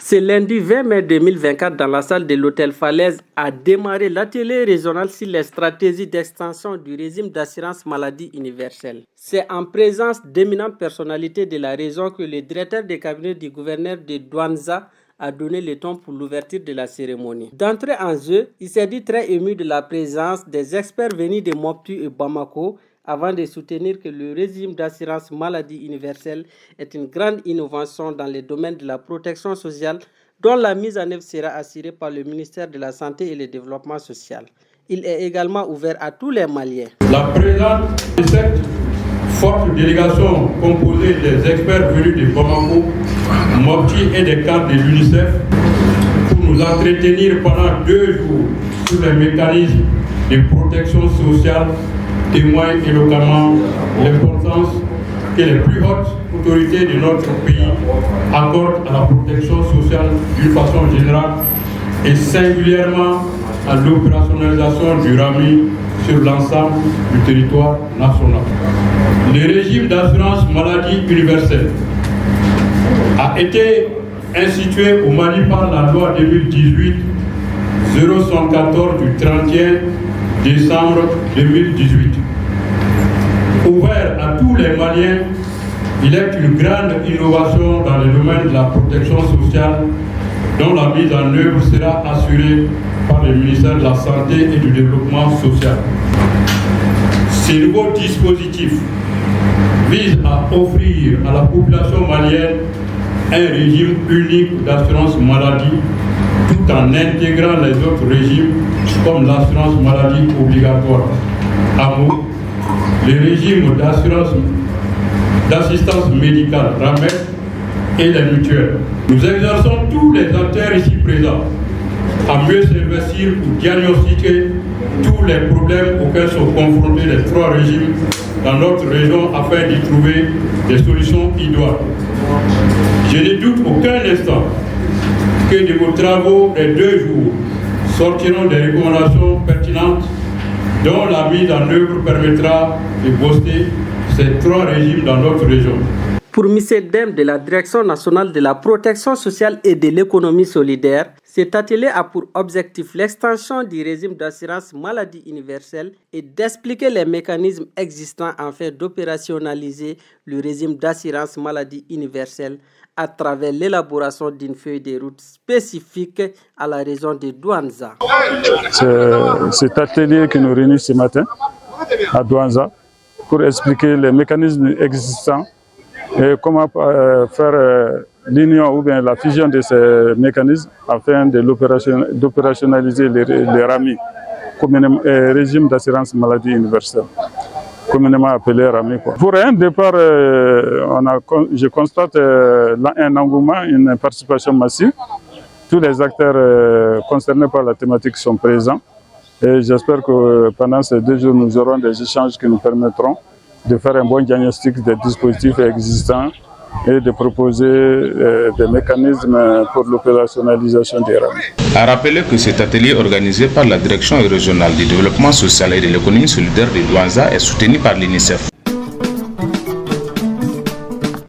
Ce lundi 20 mai 2024, dans la salle de l'hôtel Falaise, a démarré l'atelier régional sur les stratégies d'extension du régime d'assurance maladie universelle. C'est en présence d'éminentes personnalités de la région que le directeur de cabinet du gouverneur de Douanza a donné le ton pour l'ouverture de la cérémonie. D'entrée en jeu, il s'est dit très ému de la présence des experts venus de Mopti et Bamako, avant de soutenir que le régime d'assurance maladie universelle est une grande innovation dans le domaine de la protection sociale dont la mise en œuvre sera assurée par le ministère de la Santé et le Développement social. Il est également ouvert à tous les Maliens. La présence de cette forte délégation composée des experts venus de Bamako, Mopti et des cadres de l'UNICEF pour nous entretenir pendant 2 jours sur les mécanismes de protection sociale témoigne éloquemment l'importance que les plus hautes autorités de notre pays accordent à la protection sociale d'une façon générale et singulièrement à l'opérationnalisation du RAMI sur l'ensemble du territoire national. Le régime d'assurance maladie universelle a été institué au Mali par la loi 2018-074 du 31 décembre 2018. Ouvert à tous les Maliens, il est une grande innovation dans le domaine de la protection sociale dont la mise en œuvre sera assurée par le ministère de la Santé et du Développement social. Ce nouveau dispositif vise à offrir à la population malienne un régime unique d'assurance maladie tout en intégrant les autres régimes comme l'assurance maladie obligatoire, AMO, le régime d'assistance médicale, RAMED, et les mutuelles. Nous exerçons tous les acteurs ici présents à mieux s'investir pour diagnostiquer tous les problèmes auxquels sont confrontés les 3 régimes dans notre région afin d'y trouver des solutions idoines. Je ne doute aucun instant que de vos travaux des 2 jours sortiront des recommandations pertinentes dont la mise en œuvre permettra de booster ces 3 régimes dans notre région. Pour M. Dem de la Direction nationale de la protection sociale et de l'économie solidaire, cet atelier a pour objectif l'extension du régime d'assurance maladie universelle et d'expliquer les mécanismes existants afin d'opérationnaliser le régime d'assurance maladie universelle à travers l'élaboration d'une feuille de route spécifique à la région de Douanza. C'est cet atelier qui nous réunit ce matin à Douanza pour expliquer les mécanismes existants et comment faire l'union ou bien la fusion de ces mécanismes afin d'opérationnaliser les RAMI, régime d'assurance maladie universelle, communément appelé RAMI. Pour un départ, je constate un engouement, une participation massive. Tous les acteurs concernés par la thématique sont présents et j'espère que pendant ces 2 jours, nous aurons des échanges qui nous permettront de faire un bon diagnostic des dispositifs existants et de proposer des mécanismes pour l'opérationnalisation des RAMI. A rappeler que cet atelier organisé par la Direction régionale du développement social et de l'économie solidaire de Douanza est soutenu par l'UNICEF.